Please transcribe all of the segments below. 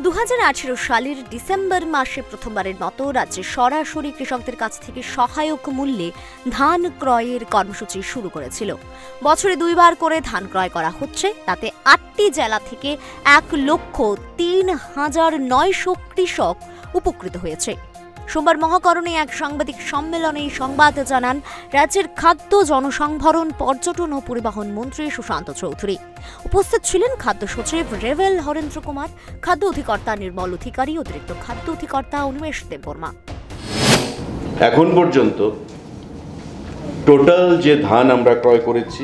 2018 সালের ডিসেম্বর মাসে প্রথমবারের মতো রাজ্যে সরাসরি কৃষকদের কাছ থেকে সহায়ক মূল্যে ধান ক্রয়ের কর্মসূচি শুরু করেছিল। বছরে 2 বার করে ধান ক্রয় করা হচ্ছে, তাতে 8টি জেলা থেকে 1,03,900 কৃষক উপকৃত হয়েছে। সোমবার মহাকরণে এক সাংবাদিক সম্মেলনে এই সংবাদ জানান রাজ্যের খাদ্য, জনসংভরণ, পর্যটন ও পরিবহন মন্ত্রী সুশান্ত চৌধুরী। উপস্থিত ছিলেন খাদ্য সচিব রেভেল হরেন্দ্র কুমার, খাদ্য অধিকর্তা নির্মল অধিকারী, অতিরিক্ত খাদ্য অধিকর্তা উন্মেষ দেববর্মা। এখন পর্যন্ত টোটাল যে ধান আমরা ক্রয় করেছি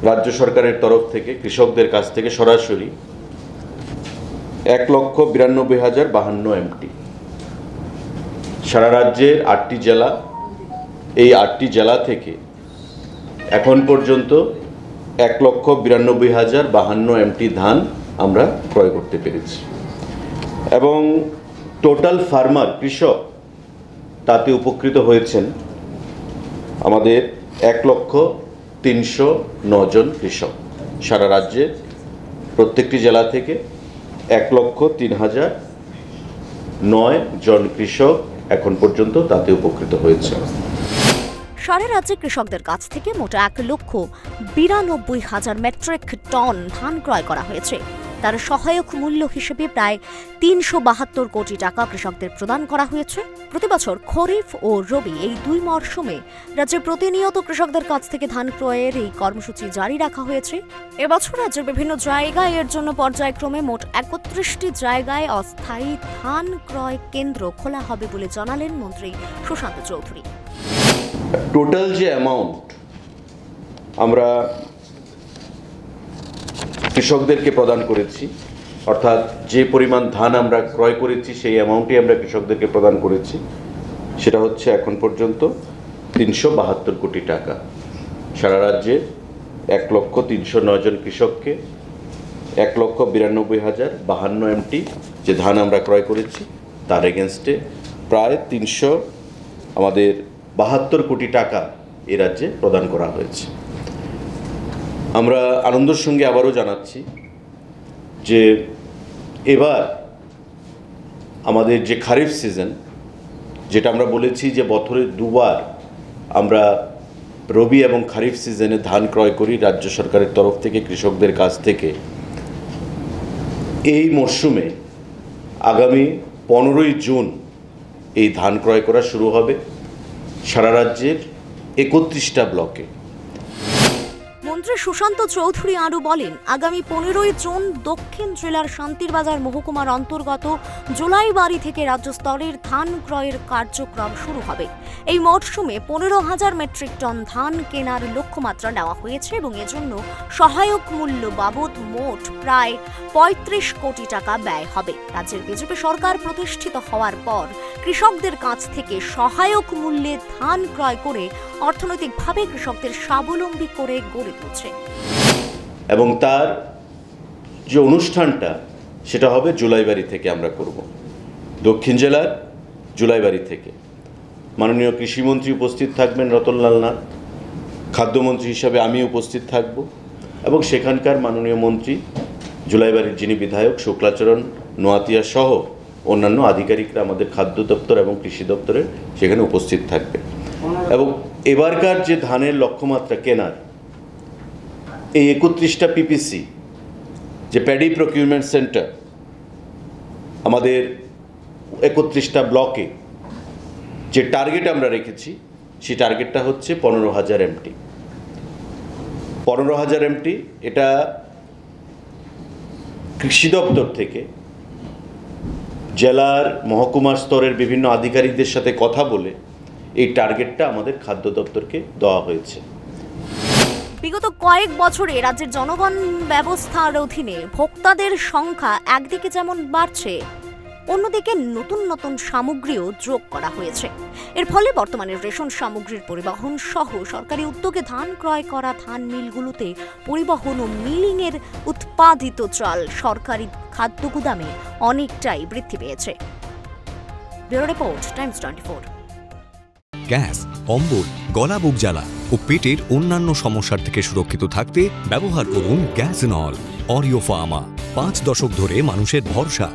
রাজ্য সরকারের তরফ থেকে কৃষকদের কাছ থেকে সরাসরি 1,92,052 MT। সারা রাজ্যের 8টি জেলা, এই 8টি জেলা থেকে এখন পর্যন্ত 1,92,052 MT ধান আমরা ক্রয় করতে পেরেছি এবং টোটাল ফার্মার কৃষক তাতে উপকৃত হয়েছেন আমাদের 1,03,009 জন কৃষক। সারা রাজ্যের প্রত্যেকটি জেলা থেকে 1,03,009 জন কৃষক এখন পর্যন্ত তাতে উপকৃত হয়েছে। সারা রাজ্যে কৃষকদের কাছ থেকে মোট 1,92,000 মেট্রিক টন ধান ক্রয় করা হয়েছে। তার সহায়ক মূল্য হিসেবে প্রায় 372 কোটি টাকা কৃষকদের প্রদান করা হয়েছে। প্রতি বছর খরিফ ও রবি এই 2 মরশুমে রাজ্যে প্রতিনিয়ত কৃষকদের কাছ থেকে ধান ক্রয়ের এই কর্মসূচি জারি রাখা হয়েছে। এবছর রাজ্যের বিভিন্ন জায়গায় এর জন্য পর্যায়ক্রমে মোট 31টি জায়গায় অস্থায়ী ধান ক্রয় কেন্দ্র খোলা হবে বলে জানালেন মন্ত্রী সুশান্ত চৌধুরী। টোটাল যে অ্যামাউন্ট আমরা কৃষকদেরকে প্রদান করেছি, অর্থাৎ যে পরিমাণ ধান আমরা ক্রয় করেছি সেই অ্যামাউন্টই আমরা কৃষকদেরকে প্রদান করেছি, সেটা হচ্ছে এখন পর্যন্ত 372 কোটি টাকা। সারা রাজ্যে 1,03,009 জন কৃষককে 1,92,052 MT যে ধান আমরা ক্রয় করেছি তার এগেনস্টে প্রায় 372 কোটি টাকা এ রাজ্যে প্রদান করা হয়েছে। আমরা আনন্দের সঙ্গে আবারও জানাচ্ছি যে এবার আমাদের যে খারিফ সিজন, যেটা আমরা বলেছি যে বছরে 2 বার আমরা রবি এবং খারিফ সিজনে ধান ক্রয় করি রাজ্য সরকারের তরফ থেকে কৃষকদের কাছ থেকে, এই মরশুমে আগামী 15ই জুন এই ধান ক্রয় করা শুরু হবে সারা রাজ্যের 31টা ব্লকে। মন্ত্রী সুশান্ত চৌধুরী আরও বলেন, আগামী 15ই জুন দক্ষিণ জেলার শান্তিরবাজার মহকুমার অন্তর্গত জোলাইবাড়ি থেকে রাজ্য স্তরের ধান ক্রয়ের কার্যক্রম শুরু হবে। এই মরশুমে 15,000 মেট্রিক টন ধান কেনার লক্ষ্যমাত্রা নেওয়া হয়েছে এবং এজন্য সহায়ক মূল্য বাবদ মোট প্রায় 35 কোটি টাকা ব্যয় হবে। রাজ্যের বিজেপি সরকার প্রতিষ্ঠিত হওয়ার পর কৃষকদের কাছ থেকে সহায়ক মূল্যে ধান ক্রয় করে অর্থনৈতিকভাবে কৃষকদের স্বাবলম্বী করে গড়ে তুলছে এবং তার যে অনুষ্ঠানটা সেটা হবে জুলাইবাড়ি থেকে আমরা করব। দক্ষিণ জেলার জুলাইবাড়ি থেকে মাননীয় কৃষিমন্ত্রী উপস্থিত থাকবেন রতনলাল নাথ, খাদ্যমন্ত্রী হিসাবে আমি উপস্থিত থাকব এবং সেখানকার মাননীয় মন্ত্রী জুলাইবাড়ির যিনি বিধায়ক শুক্লাচরণ নোয়াতিয়া সহ অন্যান্য আধিকারিকরা আমাদের খাদ্য দপ্তর এবং কৃষি দপ্তরের সেখানে উপস্থিত থাকবে এবং এবারকার যে ধানের লক্ষ্যমাত্রা কেনার এই 31টা পিপিসি যে প্যাডি প্রকিউরমেন্ট সেন্টার আমাদের 31টা ব্লকে যে টার্গেট আমরা রেখেছি সেই টার্গেটটা হচ্ছে 15,000 MT। 15,000 MT এটা কৃষি দপ্তর থেকে জেলার মহকুমা স্তরের বিভিন্ন আধিকারিকদের সাথে কথা বলে এই টার্গেটটা আমাদের খাদ্য দপ্তরকে দেওয়া হয়েছে। বিগত কয়েক বছরে রাজ্যের জনগণ ব্যবস্থার অধীনে ভোক্তাদের সংখ্যা একদিকে যেমন বাড়ছে, অন্যদিকে নতুন নতুন সামগ্রীও যোগ করা হয়েছে। এর ফলে বর্তমানে রেশন সামগ্রীর পরিবহন সহ সরকারি উদ্যোগে ধান ক্রয় করা ধান মিলগুলোতে পরিবহন ও মিলিংয়ের উৎপাদিত চাল সরকারি খাদ্য গুদামে অনেকটাই বৃদ্ধি পেয়েছে। Bureau report, Times 24। গ্যাস, অম্বল, গলা বুক জ্বালা ও পেটের অন্যান্য সমস্যার থেকে সুরক্ষিত থাকতে ব্যবহার করুন গ্যাসনল অরিও ফার্মা। 5 দশক ধরে মানুষের ভরসা।